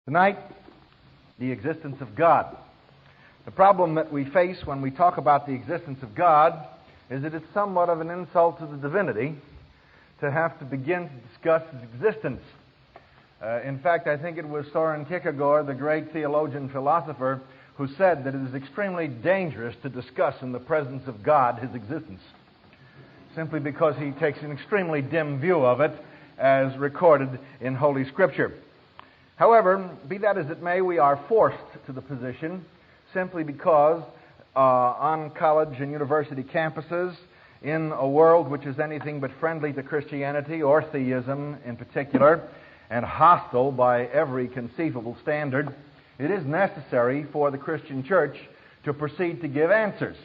Tonight, the existence of God. The problem that we face when we talk about the existence of God is that it's somewhat of an insult to the divinity to have to begin to discuss His existence. In fact, I think it was Soren Kierkegaard, the great theologian philosopher, who said that it is extremely dangerous to discuss in the presence of God His existence, simply because he takes an extremely dim view of it as recorded in Holy Scripture. However, be that as it may, we are forced to the position simply because on college and university campuses, in a world which is anything but friendly to Christianity or theism in particular, and hostile by every conceivable standard, it is necessary for the Christian church to proceed to give answers.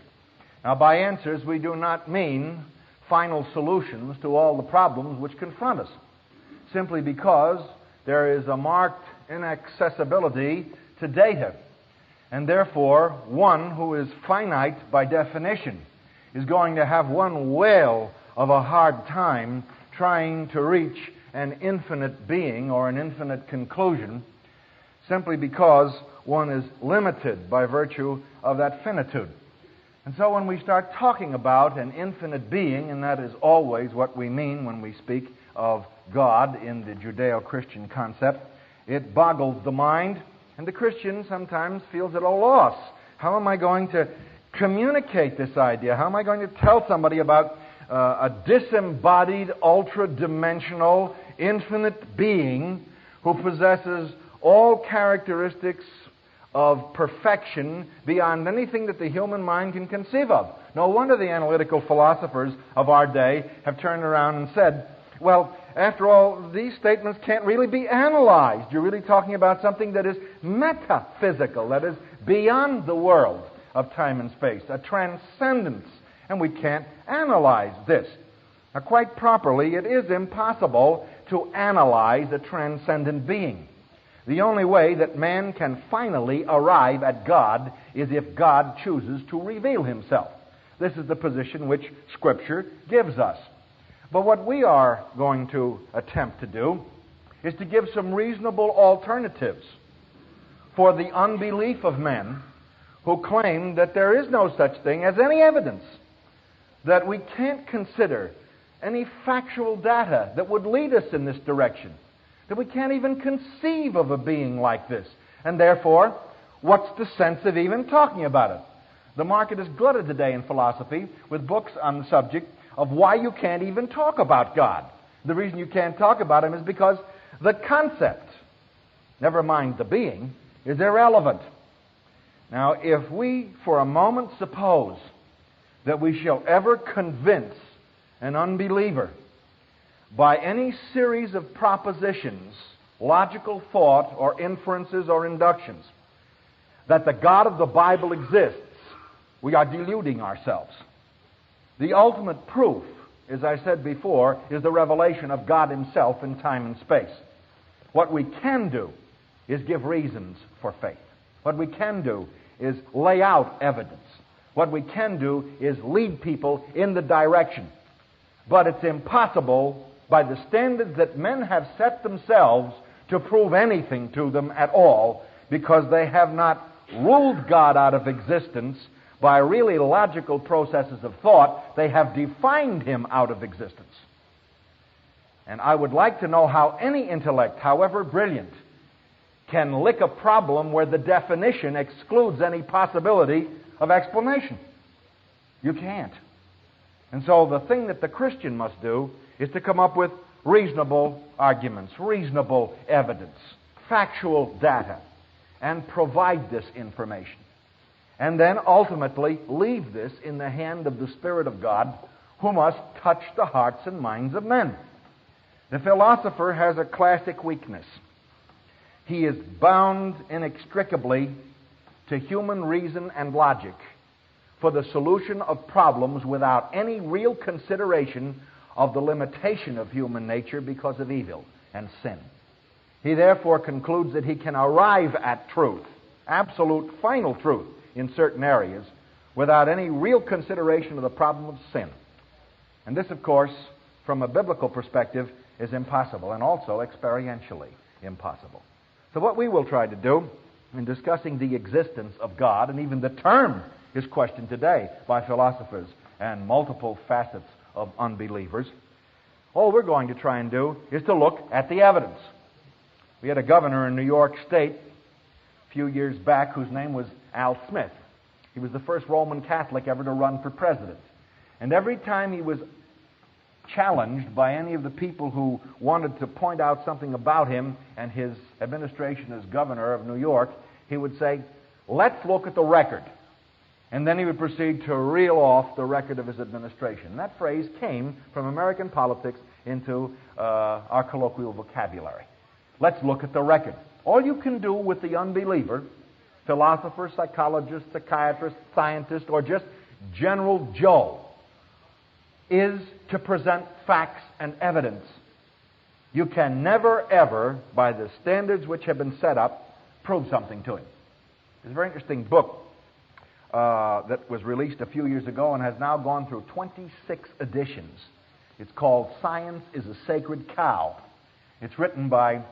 Now, by answers, we do not mean final solutions to all the problems which confront us, simply because there is a marked inaccessibility to data, and therefore one who is finite by definition is going to have one whale of a hard time trying to reach an infinite being or an infinite conclusion, simply because one is limited by virtue of that finitude. And so when we start talking about an infinite being, and that is always what we mean when we speak of God in the Judeo-Christian concept, it boggles the mind, and the Christian sometimes feels at a loss. How am I going to communicate this idea? How am I going to tell somebody about a disembodied, ultra-dimensional, infinite being who possesses all characteristics of perfection beyond anything that the human mind can conceive of? No wonder the analytical philosophers of our day have turned around and said, well, after all, these statements can't really be analyzed. You're really talking about something that is metaphysical, that is beyond the world of time and space, a transcendence, and we can't analyze this. Now, quite properly, it is impossible to analyze a transcendent being. The only way that man can finally arrive at God is if God chooses to reveal Himself. This is the position which Scripture gives us. But what we are going to attempt to do is to give some reasonable alternatives for the unbelief of men who claim that there is no such thing as any evidence, that we can't consider any factual data that would lead us in this direction, that we can't even conceive of a being like this. And therefore, what's the sense of even talking about it? The market is glutted today in philosophy with books on the subject of why you can't even talk about God. The reason you can't talk about Him is because the concept, never mind the being, is irrelevant. Now, if we for a moment suppose that we shall ever convince an unbeliever by any series of propositions, logical thought, or inferences or inductions, that the God of the Bible exists, we are deluding ourselves. The ultimate proof, as I said before, is the revelation of God Himself in time and space. What we can do is give reasons for faith. What we can do is lay out evidence. What we can do is lead people in the direction. But it's impossible, by the standards that men have set themselves, to prove anything to them at all, because they have not ruled God out of existence by really logical processes of thought. They have defined Him out of existence. And I would like to know how any intellect, however brilliant, can lick a problem where the definition excludes any possibility of explanation. You can't. And so the thing that the Christian must do is to come up with reasonable arguments, reasonable evidence, factual data, and provide this information. And then ultimately leave this in the hand of the Spirit of God, who must touch the hearts and minds of men. The philosopher has a classic weakness. He is bound inextricably to human reason and logic for the solution of problems without any real consideration of the limitation of human nature because of evil and sin. He therefore concludes that he can arrive at truth, absolute final truth, in certain areas without any real consideration of the problem of sin. And this, of course, from a biblical perspective, is impossible, and also experientially impossible. So what we will try to do in discussing the existence of God, and even the term is questioned today by philosophers and multiple facets of unbelievers, all we're going to try and do is to look at the evidence. We had a governor in New York State a few years back whose name was Al Smith. He was the first Roman Catholic ever to run for president. And every time he was challenged by any of the people who wanted to point out something about him and his administration as governor of New York, he would say, "Let's look at the record." And then he would proceed to reel off the record of his administration. And that phrase came from American politics into our colloquial vocabulary. Let's look at the record. All you can do with the unbeliever, philosopher, psychologist, psychiatrist, scientist, or just General Joe, is to present facts and evidence. You can never, ever, by the standards which have been set up, prove something to him. There's a very interesting book that was released a few years ago and has now gone through 26 editions. It's called Science is a Sacred Cow. It's written by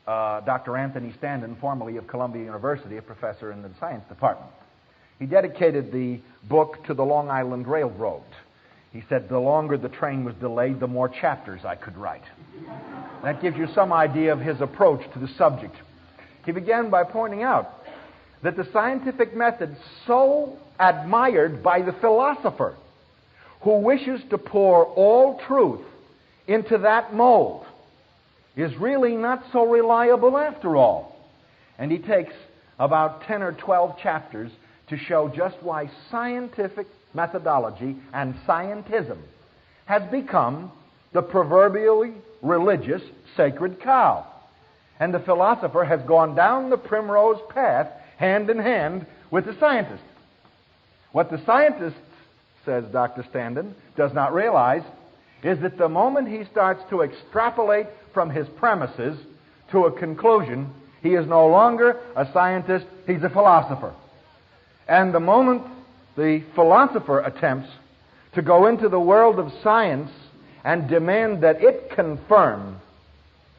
Dr. Anthony Standen, formerly of Columbia University, a professor in the science department. He dedicated the book to the Long Island Railroad. He said, the longer the train was delayed, the more chapters I could write. That gives you some idea of his approach to the subject. He began by pointing out that the scientific method so admired by the philosopher who wishes to pour all truth into that mold is really not so reliable after all. And he takes about 10 or 12 chapters to show just why scientific methodology and scientism has become the proverbially religious sacred cow. And the philosopher has gone down the primrose path hand in hand with the scientist. What the scientist, says Dr. Standen, does not realize is that the moment he starts to extrapolate from his premises to a conclusion, he is no longer a scientist, he's a philosopher. And the moment the philosopher attempts to go into the world of science and demand that it confirm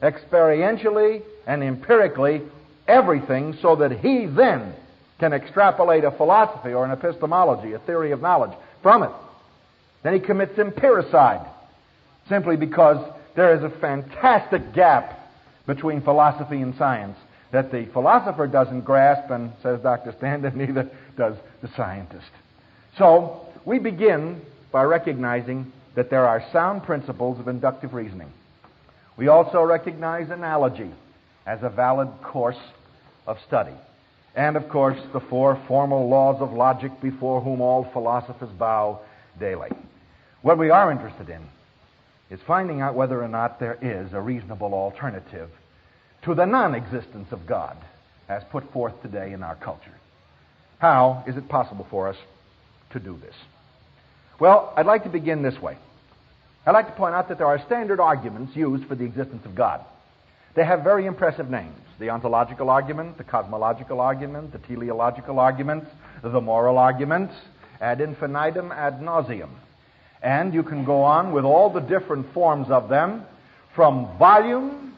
experientially and empirically everything so that he then can extrapolate a philosophy or an epistemology, a theory of knowledge from it, then he commits empiricide, simply because there is a fantastic gap between philosophy and science that the philosopher doesn't grasp, and, says Dr. Standen, neither does the scientist. So, we begin by recognizing that there are sound principles of inductive reasoning. We also recognize analogy as a valid course of study. And, of course, the four formal laws of logic before whom all philosophers bow daily. What we are interested in is finding out whether or not there is a reasonable alternative to the non-existence of God as put forth today in our culture. How is it possible for us to do this? Well, I'd like to begin this way. I'd like to point out that there are standard arguments used for the existence of God. They have very impressive names. The ontological argument, the cosmological argument, the teleological arguments, the moral arguments, ad infinitum, ad nauseum. And you can go on with all the different forms of them from volume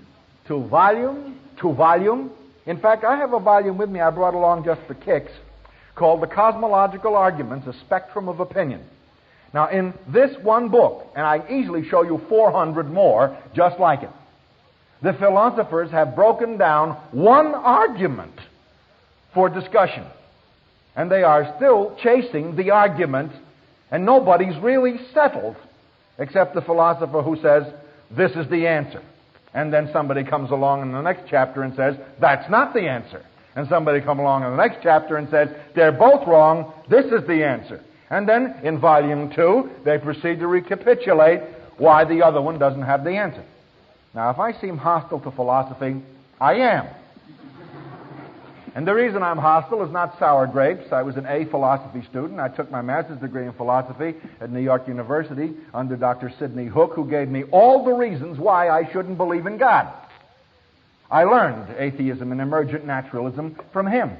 to volume to volume. In fact, I have a volume with me I brought along just for kicks called the Cosmological Arguments, a Spectrum of Opinion. Now, in this one book, and I can easily show you 400 more just like it, the philosophers have broken down one argument for discussion. And they are still chasing the argument, and nobody's really settled except the philosopher who says, this is the answer. And then somebody comes along in the next chapter and says, that's not the answer. And somebody comes along in the next chapter and says, they're both wrong, this is the answer. And then in volume 2, they proceed to recapitulate why the other one doesn't have the answer. Now, if I seem hostile to philosophy, I am. And the reason I'm hostile is not sour grapes. I was an A philosophy student. I took my master's degree in philosophy at New York University under Dr. Sidney Hook, who gave me all the reasons why I shouldn't believe in God. I learned atheism and emergent naturalism from him.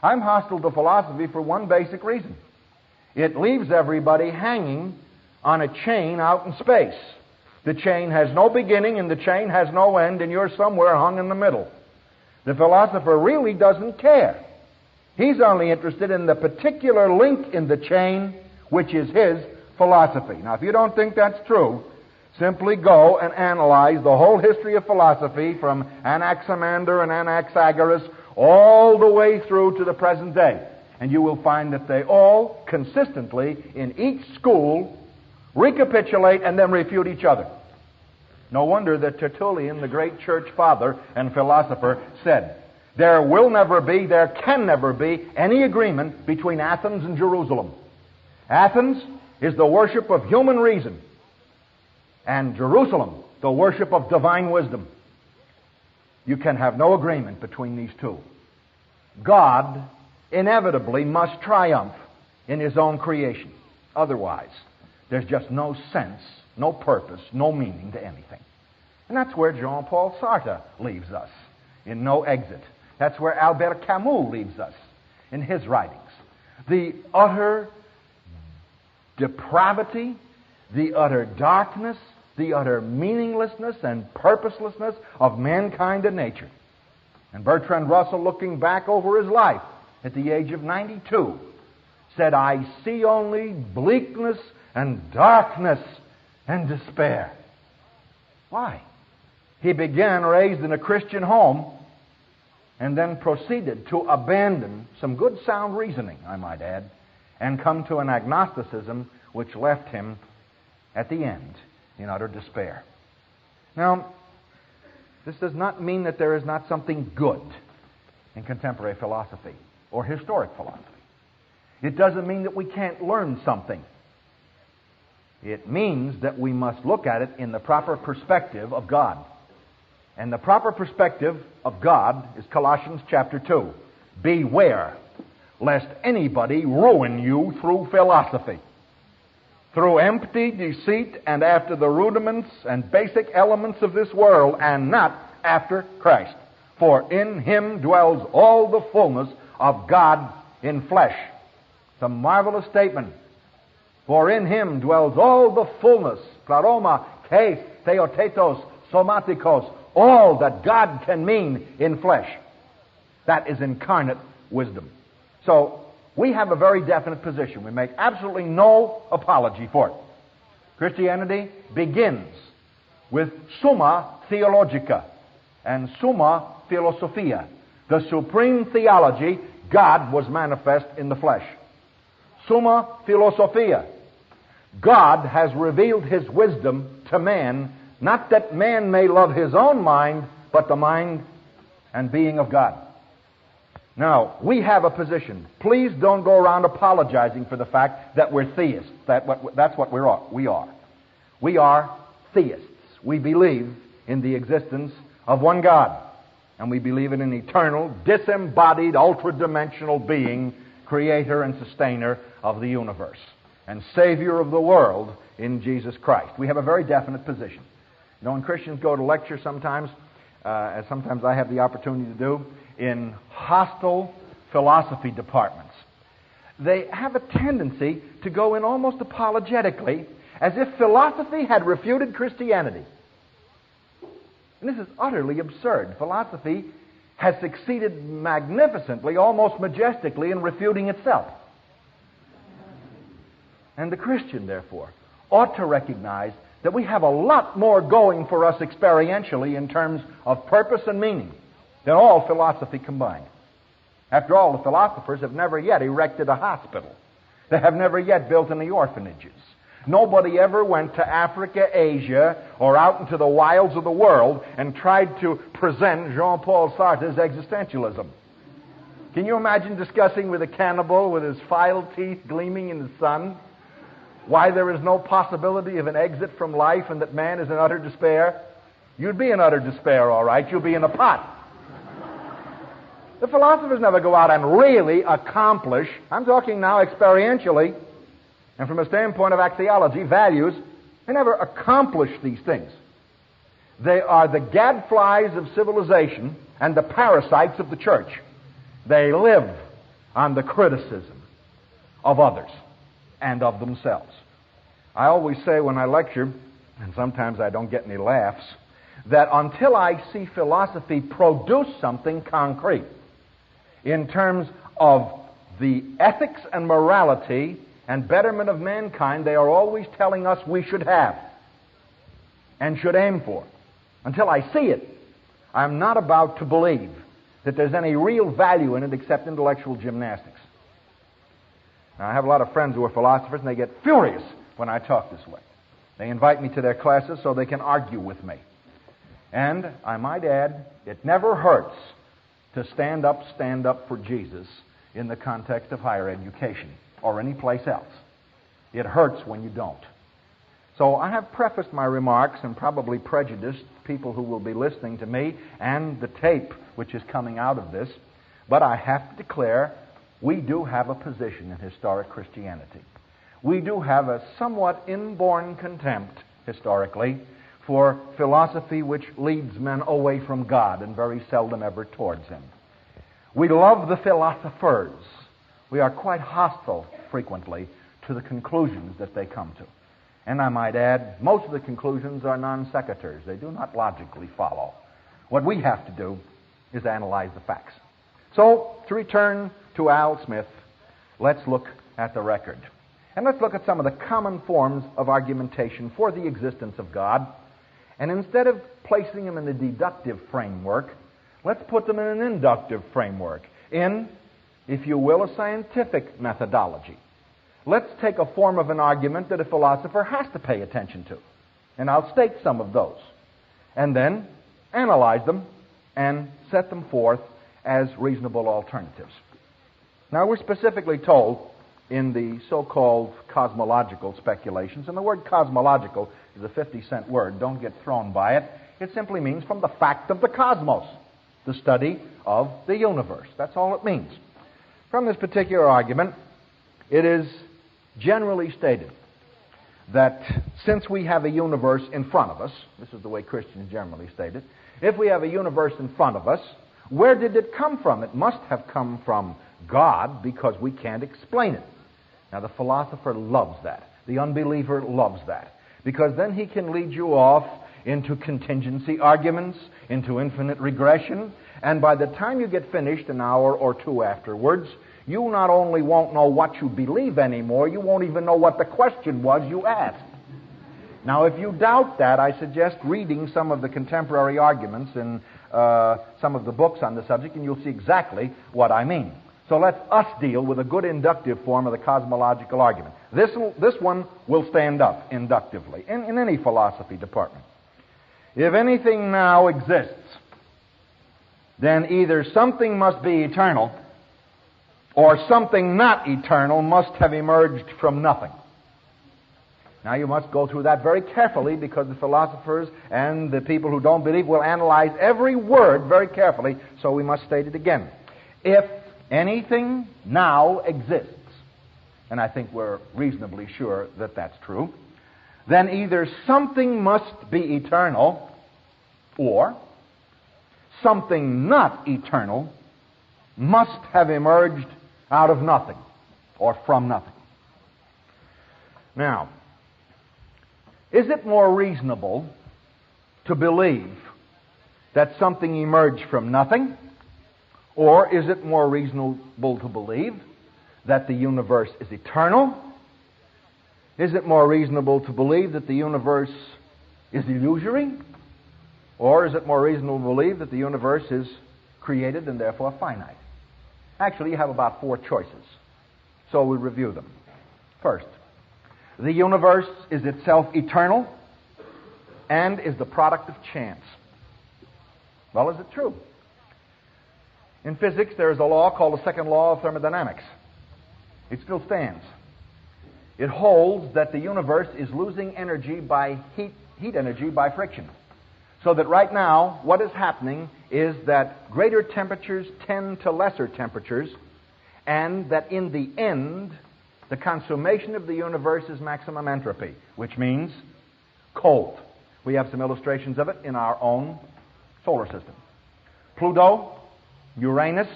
I'm hostile to philosophy for one basic reason. It leaves everybody hanging on a chain out in space. The chain has no beginning and the chain has no end, and you're somewhere hung in the middle. The philosopher really doesn't care. He's only interested in the particular link in the chain, which is his philosophy. Now, if you don't think that's true, simply go and analyze the whole history of philosophy from Anaximander and Anaxagoras all the way through to the present day. And you will find that they all consistently, in each school, recapitulate and then refute each other. No wonder that Tertullian, the great church father and philosopher, said, there can never be any agreement between Athens and Jerusalem. Athens is the worship of human reason, and Jerusalem, the worship of divine wisdom. You can have no agreement between these two. God inevitably must triumph in his own creation. Otherwise, there's just no sense, no purpose, no meaning to anything. And that's where Jean-Paul Sartre leaves us, in No Exit. That's where Albert Camus leaves us in his writings. The utter depravity, the utter darkness, the utter meaninglessness and purposelessness of mankind and nature. And Bertrand Russell, looking back over his life at the age of 92, said, I see only bleakness and darkness and despair. Why? He began raised in a Christian home and then proceeded to abandon some good sound reasoning, I might add, and come to an agnosticism which left him at the end in utter despair. Now, this does not mean that there is not something good in contemporary philosophy or historic philosophy. It doesn't mean that we can't learn something. It means that we must look at it in the proper perspective of God. And the proper perspective of God is Colossians chapter 2. Beware lest anybody ruin you through philosophy, through empty deceit and after the rudiments and basic elements of this world, and not after Christ. For in him dwells all the fullness of God in flesh. It's a marvelous statement. For in him dwells all the fullness, pleroma, kai, theotetos, somatikos, all that God can mean in flesh. That is incarnate wisdom. So, we have a very definite position. We make absolutely no apology for it. Christianity begins with Summa Theologica and Summa Philosophia. The supreme theology, God was manifest in the flesh. Summa Philosophia. God has revealed his wisdom to man, not that man may love his own mind, but the mind and being of God. Now, we have a position. Please don't go around apologizing for the fact that we're theists. That's what we are. We are theists. We believe in the existence of one God. And we believe in an eternal, disembodied, ultra-dimensional being, creator and sustainer of the universe, and Savior of the world in Jesus Christ. We have a very definite position. You know, when Christians go to lecture sometimes, as sometimes I have the opportunity to do, in hostile philosophy departments, they have a tendency to go in almost apologetically, as if philosophy had refuted Christianity. And this is utterly absurd. Philosophy has succeeded magnificently, almost majestically, in refuting itself. And the Christian, therefore, ought to recognize that we have a lot more going for us experientially in terms of purpose and meaning than all philosophy combined. After all, the philosophers have never yet erected a hospital. They have never yet built any orphanages. Nobody ever went to Africa, Asia, or out into the wilds of the world and tried to present Jean-Paul Sartre's existentialism. Can you imagine discussing with a cannibal with his filed teeth gleaming in the sun why there is no possibility of an exit from life and that man is in utter despair? You'd be in utter despair, all right. You'll be in a pot. The philosophers never go out and really accomplish, I'm talking now experientially, and from a standpoint of axiology, values, they never accomplish these things. They are the gadflies of civilization and the parasites of the church. They live on the criticism of others and of themselves. I always say when I lecture, and sometimes I don't get any laughs, that until I see philosophy produce something concrete in terms of the ethics and morality and betterment of mankind they are always telling us we should have and should aim for, until I see it, I'm not about to believe that there's any real value in it except intellectual gymnastics. Now, I have a lot of friends who are philosophers, and they get furious when I talk this way. They invite me to their classes so they can argue with me. And I might add, it never hurts to stand up for Jesus in the context of higher education or any place else. It hurts when you don't. So I have prefaced my remarks and probably prejudiced people who will be listening to me and the tape which is coming out of this, but I have to declare we do have a position in historic Christianity. We do have a somewhat inborn contempt, historically, for philosophy which leads men away from God and very seldom ever towards Him. We love the philosophers. We are quite hostile, frequently, to the conclusions that they come to. And I might add, most of the conclusions are non sequiturs. They do not logically follow. What we have to do is analyze the facts. So, to return to Al Smith, let's look at the record. And let's look at some of the common forms of argumentation for the existence of God. And instead of placing them in a deductive framework, let's put them in an inductive framework, in, if you will, a scientific methodology. Let's take a form of an argument that a philosopher has to pay attention to. And I'll state some of those. And then analyze them and set them forth as reasonable alternatives. Now, we're specifically told in the so-called cosmological speculations, and the word cosmological is a 50-cent word. Don't get thrown by it. It simply means from the fact of the cosmos, the study of the universe. That's all it means. From this particular argument, it is generally stated that since we have a universe in front of us, this is the way Christians generally state it, if we have a universe in front of us, where did it come from? It must have come from God, because we can't explain it. Now, the philosopher loves that. The unbeliever loves that, because then he can lead you off into contingency arguments, into infinite regression, and by the time you get finished an hour or two afterwards, you not only won't know what you believe anymore, you won't even know what the question was you asked. Now, if you doubt that, I suggest reading some of the contemporary arguments in some of the books on the subject, and you'll see exactly what I mean. So let us deal with a good inductive form of the cosmological argument. This one will stand up inductively in any philosophy department. If anything now exists, then either something must be eternal or something not eternal must have emerged from nothing. Now, you must go through that very carefully, because the philosophers and the people who don't believe will analyze every word very carefully, so we must state it again. If anything now exists, and I think we're reasonably sure that that's true, then either something must be eternal or something not eternal must have emerged out of nothing or from nothing. Now, is it more reasonable to believe that something emerged from nothing, or is it more reasonable to believe that the universe is eternal? Is it more reasonable to believe that the universe is illusory? Or is it more reasonable to believe that the universe is created and therefore finite? Actually, you have about four choices. So we review them. First, the universe is itself eternal and is the product of chance. Well, is it true? In physics, there is a law called the Second Law of Thermodynamics. It still stands. It holds that the universe is losing energy by heat energy by friction. So that right now, what is happening is that greater temperatures tend to lesser temperatures, and that in the end, the consummation of the universe is maximum entropy, which means cold. We have some illustrations of it in our own solar system. Pluto, Uranus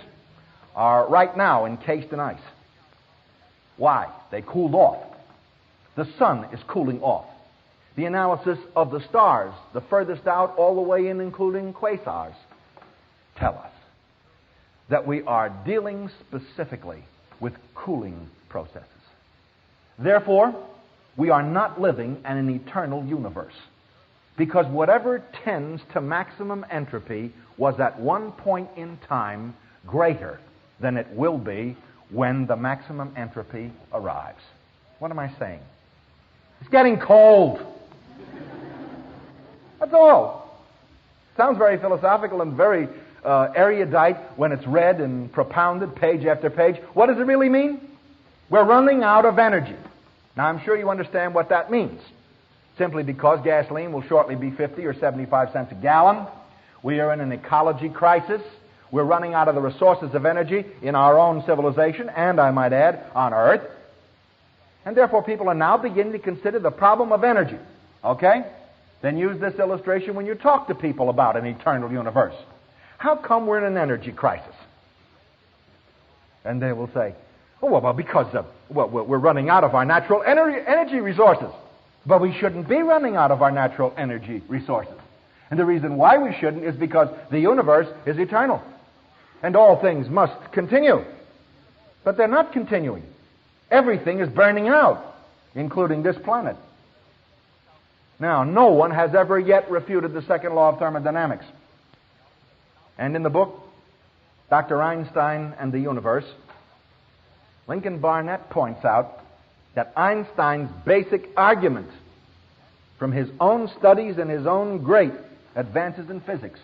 are right now encased in ice. Why? They cooled off. The sun is cooling off. the analysis of the stars, the furthest out all the way in, including quasars, tell us that we are dealing specifically with cooling processes. Therefore, we are not living in an eternal universe, because whatever tends to maximum entropy was at one point in time greater than it will be when the maximum entropy arrives. What am I saying? It's getting cold. That's all. Sounds very philosophical and very erudite when it's read and propounded page after page. What does it really mean? We're running out of energy. Now, I'm sure you understand what that means. Simply because gasoline will shortly be 50 or 75 cents a gallon. We are in an ecology crisis. We're running out of the resources of energy in our own civilization, and I might add, on Earth. And therefore, people are now beginning to consider the problem of energy. Okay? Then use this illustration when you talk to people about an eternal universe. How come we're in an energy crisis? And they will say, oh, well, because we're running out of our natural energy resources. But we shouldn't be running out of our natural energy resources. And the reason why we shouldn't is because the universe is eternal. And all things must continue. But they're not continuing. Everything is burning out, including this planet. Now, no one has ever yet refuted the second law of thermodynamics. And in the book, Dr. Einstein and the Universe, Lincoln Barnett points out that Einstein's basic argument from his own studies and his own great advances in physics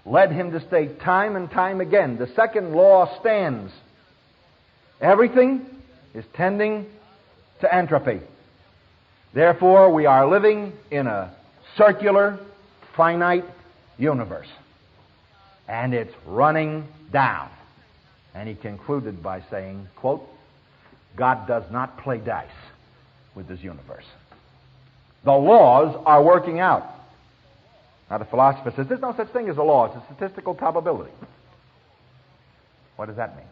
led him to state time and time again, the second law stands. Everything is tending to entropy. Therefore, we are living in a circular, finite universe. And it's running down. And he concluded by saying, quote, God does not play dice with this universe. The laws are working out. Now, the philosopher says there's no such thing as a law. It's a statistical probability. What does that mean?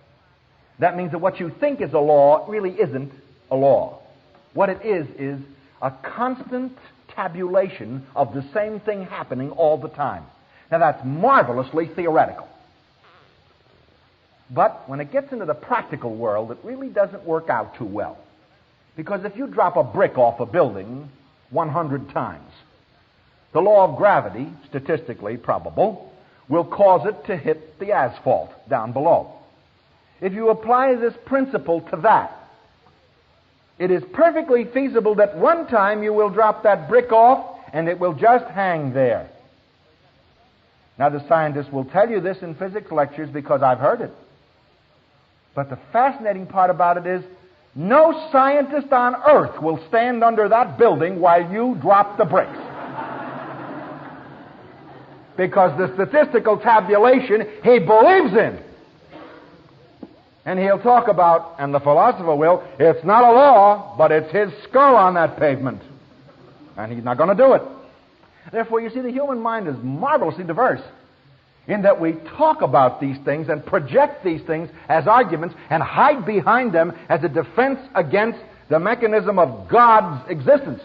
That means that what you think is a law really isn't a law. What it is a constant tabulation of the same thing happening all the time. Now, that's marvelously theoretical. But when it gets into the practical world, it really doesn't work out too well. Because if you drop a brick off a building 100 times, the law of gravity, statistically probable, will cause it to hit the asphalt down below. If you apply this principle to that, it is perfectly feasible that one time you will drop that brick off and it will just hang there. Now, the scientists will tell you this in physics lectures because I've heard it. But the fascinating part about it is no scientist on earth will stand under that building while you drop the bricks. Because the statistical tabulation he believes in. And he'll talk about, and the philosopher will, it's not a law, but it's his skull on that pavement. And he's not going to do it. Therefore, you see, the human mind is marvelously diverse in that we talk about these things and project these things as arguments and hide behind them as a defense against the mechanism of God's existence,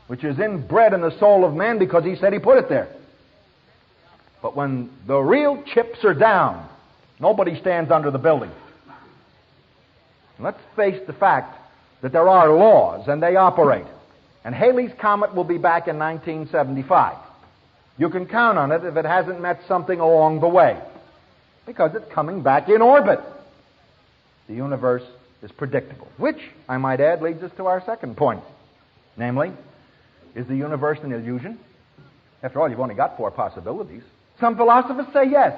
which is inbred in the soul of man because he said he put it there. But when the real chips are down, nobody stands under the building. Let's face the fact that there are laws and they operate. And Halley's Comet will be back in 1975. You can count on it if it hasn't met something along the way, because it's coming back in orbit. The universe is predictable, which, I might add, leads us to our second point. Namely, is the universe an illusion? After all, you've only got 4 possibilities. Some philosophers say yes.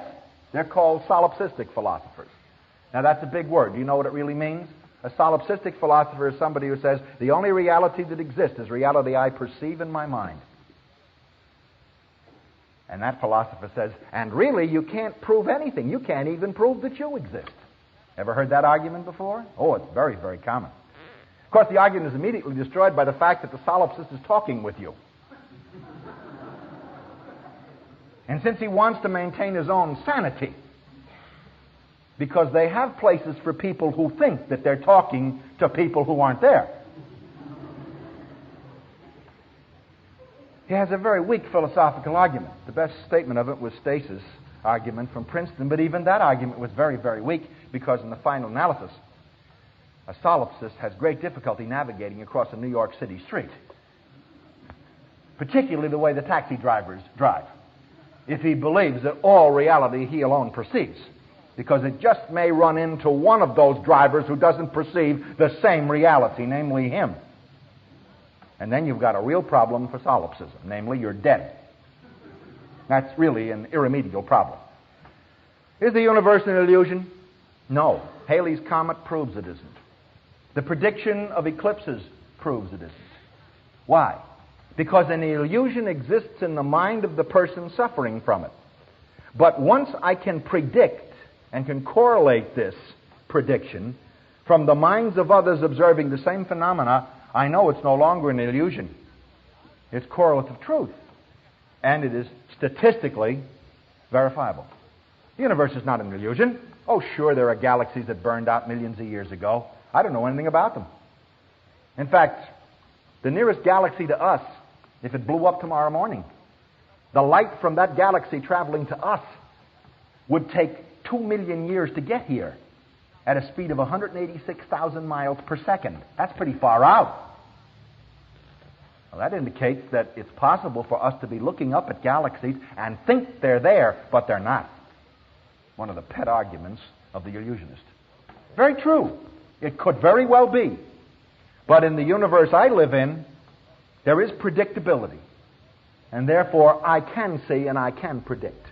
They're called solipsistic philosophers. Now, that's a big word. Do you know what it really means? A solipsistic philosopher is somebody who says, the only reality that exists is reality I perceive in my mind. And that philosopher says, and really, you can't prove anything. You can't even prove that you exist. Ever heard that argument before? Oh, it's very, very common. Of course, the argument is immediately destroyed by the fact that the solipsist is talking with you. And since he wants to maintain his own sanity, because they have places for people who think that they're talking to people who aren't there. He has a very weak philosophical argument. The best statement of it was Stace's argument from Princeton, but even that argument was very, very weak because in the final analysis, a solipsist has great difficulty navigating across a New York City street, particularly the way the taxi drivers drive, if he believes that all reality he alone perceives, because it just may run into one of those drivers who doesn't perceive the same reality, namely him. And then you've got a real problem for solipsism, namely you're dead. That's really an irremediable problem. Is the universe an illusion? No. Halley's Comet proves it isn't. The prediction of eclipses proves it isn't. Why? Because an illusion exists in the mind of the person suffering from it. But once I can predict and can correlate this prediction from the minds of others observing the same phenomena, I know it's no longer an illusion. It's correlative truth. And it is statistically verifiable. The universe is not an illusion. Oh, sure, there are galaxies that burned out millions of years ago. I don't know anything about them. In fact, the nearest galaxy to us, if it blew up tomorrow morning, the light from that galaxy traveling to us would take 2 million years to get here at a speed of 186,000 miles per second. That's pretty far out. Well, that indicates that it's possible for us to be looking up at galaxies and think they're there, but they're not. One of the pet arguments of the illusionist. Very true. It could very well be. But in the universe I live in, there is predictability. And therefore, I can see and I can predict.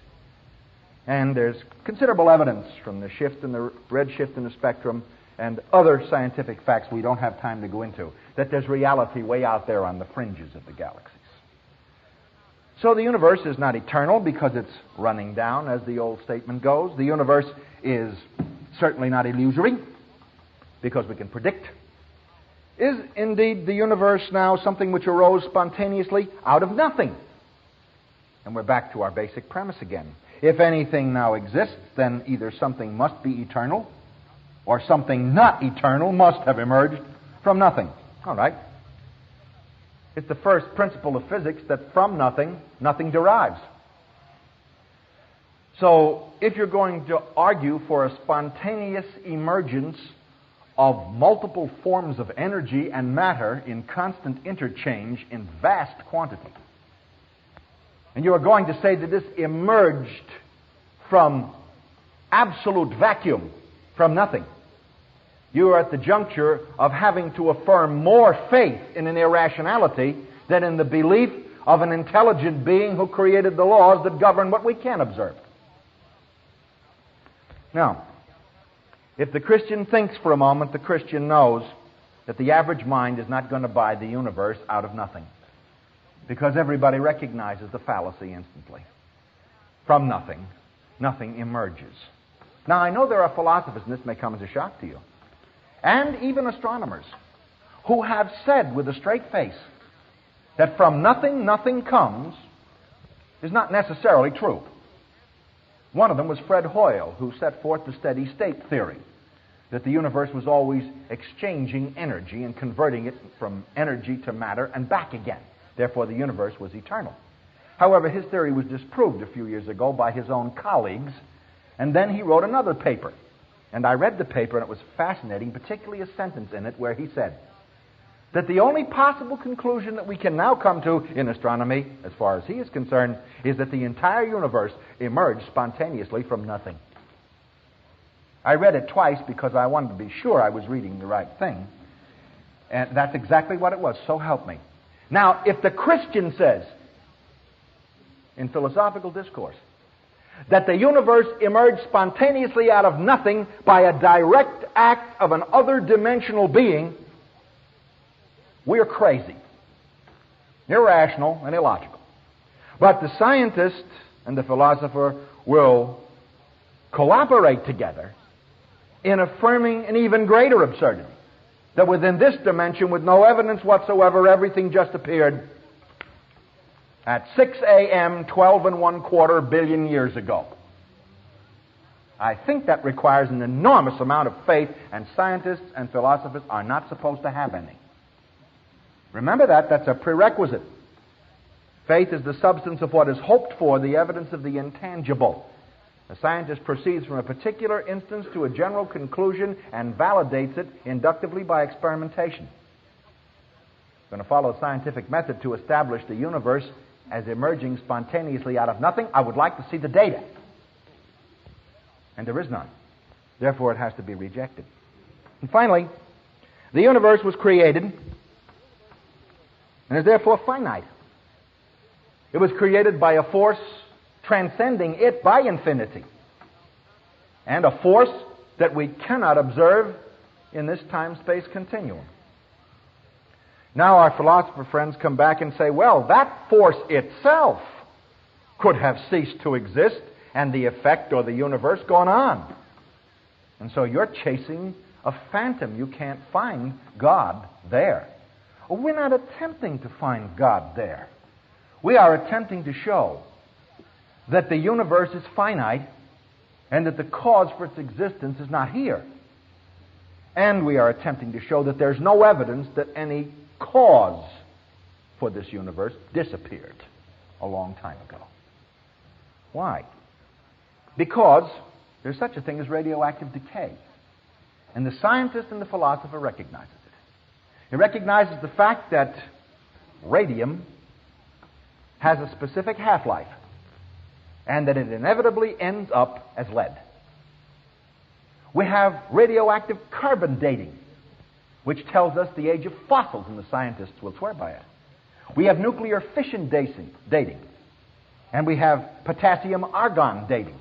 And there's considerable evidence from the shift in the red shift in the spectrum and other scientific facts we don't have time to go into, that there's reality way out there on the fringes of the galaxies. So the universe is not eternal because it's running down, as the old statement goes. The universe is certainly not illusory because we can predict. Is indeed the universe now something which arose spontaneously out of nothing? And we're back to our basic premise again. If anything now exists, then either something must be eternal or something not eternal must have emerged from nothing. All right. It's the first principle of physics that from nothing, nothing derives. So if you're going to argue for a spontaneous emergence of multiple forms of energy and matter in constant interchange in vast quantity, and you are going to say that this emerged from absolute vacuum, from nothing, you are at the juncture of having to affirm more faith in an irrationality than in the belief of an intelligent being who created the laws that govern what we can observe. Now, if the Christian thinks for a moment, the Christian knows that the average mind is not going to buy the universe out of nothing, because everybody recognizes the fallacy instantly. From nothing, nothing emerges. Now, I know there are philosophers, and this may come as a shock to you, and even astronomers, who have said with a straight face that from nothing, nothing comes is not necessarily true. One of them was Fred Hoyle, who set forth the steady state theory, that the universe was always exchanging energy and converting it from energy to matter and back again. Therefore, the universe was eternal. However, his theory was disproved a few years ago by his own colleagues, and then he wrote another paper. And I read the paper, and it was fascinating, particularly a sentence in it where he said that the only possible conclusion that we can now come to in astronomy, as far as he is concerned, is that the entire universe emerged spontaneously from nothing. I read it twice because I wanted to be sure I was reading the right thing. And that's exactly what it was, so help me. Now, if the Christian says, in philosophical discourse, that the universe emerged spontaneously out of nothing by a direct act of an other-dimensional being, we're crazy, irrational, and illogical. But the scientist and the philosopher will cooperate together in affirming an even greater absurdity, that within this dimension, with no evidence whatsoever, everything just appeared at 6 a.m., 12 1/4 billion years ago. I think that requires an enormous amount of faith, and scientists and philosophers are not supposed to have any. Remember that. That's a prerequisite. Faith is the substance of what is hoped for, the evidence of the intangible. The scientist proceeds from a particular instance to a general conclusion and validates it inductively by experimentation. Going to follow a scientific method to establish the universe as emerging spontaneously out of nothing. I would like to see the data. And there is none. Therefore, it has to be rejected. And finally, the universe was created and is therefore finite. It was created by a force transcending it by infinity, and a force that we cannot observe in this time-space continuum. Now our philosopher friends come back and say, well, that force itself could have ceased to exist and the effect or the universe gone on. And so you're chasing a phantom. You can't find God there. We're not attempting to find God there. We are attempting to show that the universe is finite and that the cause for its existence is not here. And we are attempting to show that there's no evidence that any cause for this universe disappeared a long time ago. Why? Because there's such a thing as radioactive decay. And the scientist and the philosopher recognizes it. He recognizes the fact that radium has a specific half-life, and that it inevitably ends up as lead. We have radioactive carbon dating, which tells us the age of fossils, and the scientists will swear by it. We have nuclear fission dating, and we have potassium-argon dating,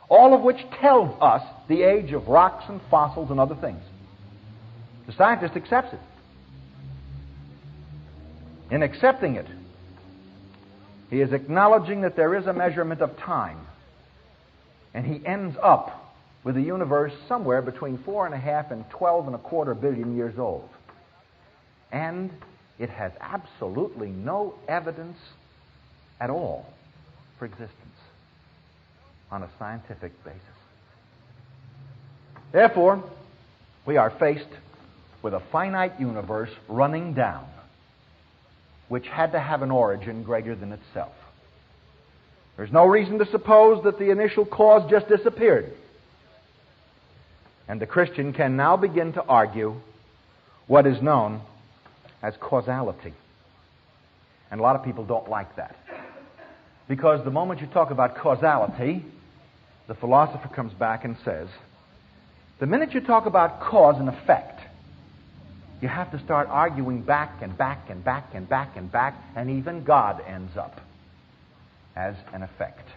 all of which tells us the age of rocks and fossils and other things. The scientist accepts it. In accepting it, he is acknowledging that there is a measurement of time. And he ends up with a universe somewhere between 4.5 and 12.25 billion years old. And it has absolutely no evidence at all for existence on a scientific basis. Therefore, we are faced with a finite universe running down, which had to have an origin greater than itself. There's no reason to suppose that the initial cause just disappeared. And the Christian can now begin to argue what is known as causality. And a lot of people don't like that. Because the moment you talk about causality, the philosopher comes back and says, the minute you talk about cause and effect, you have to start arguing back and back and back and back and back, and even God ends up as an effect.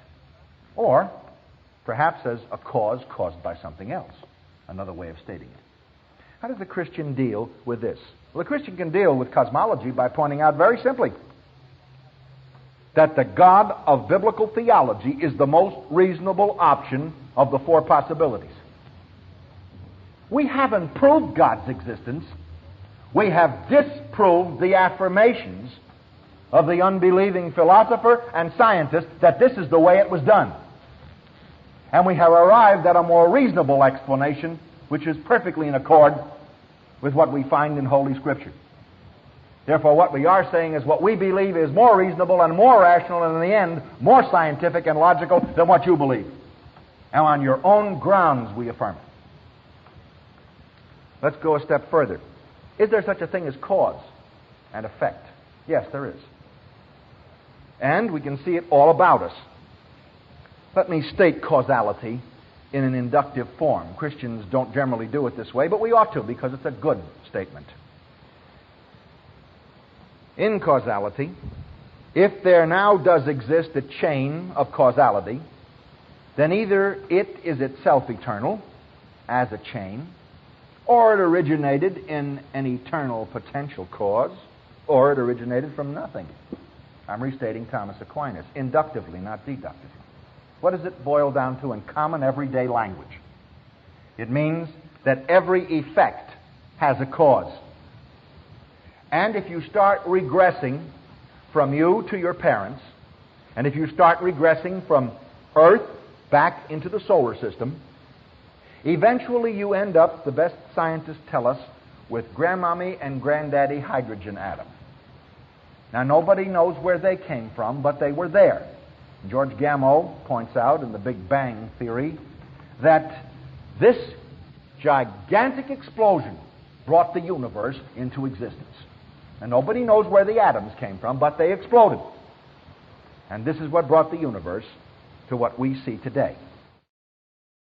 Or perhaps as a cause caused by something else. Another way of stating it. How does the Christian deal with this? Well, the Christian can deal with cosmology by pointing out very simply that the God of biblical theology is the most reasonable option of the four possibilities. We haven't proved God's existence. We have disproved the affirmations of the unbelieving philosopher and scientist that this is the way it was done. And we have arrived at a more reasonable explanation, which is perfectly in accord with what we find in Holy Scripture. Therefore, what we are saying is what we believe is more reasonable and more rational, and in the end, more scientific and logical than what you believe. And on your own grounds, we affirm it. Let's go a step further. Is there such a thing as cause and effect? Yes, there is. And we can see it all about us. Let me state causality in an inductive form. Christians don't generally do it this way, but we ought to, because it's a good statement. In causality, if there now does exist a chain of causality, then either it is itself eternal as a chain, or it originated in an eternal potential cause, or it originated from nothing. I'm restating Thomas Aquinas, inductively, not deductively. What does it boil down to in common everyday language? It means that every effect has a cause. And if you start regressing from you to your parents, and if you start regressing from Earth back into the solar system, eventually you end up, the best scientists tell us, with grandmommy and granddaddy hydrogen atom. Now, nobody knows where they came from, but they were there. George Gamow points out in the Big Bang theory that this gigantic explosion brought the universe into existence. And nobody knows where the atoms came from, but they exploded. And this is what brought the universe to what we see today.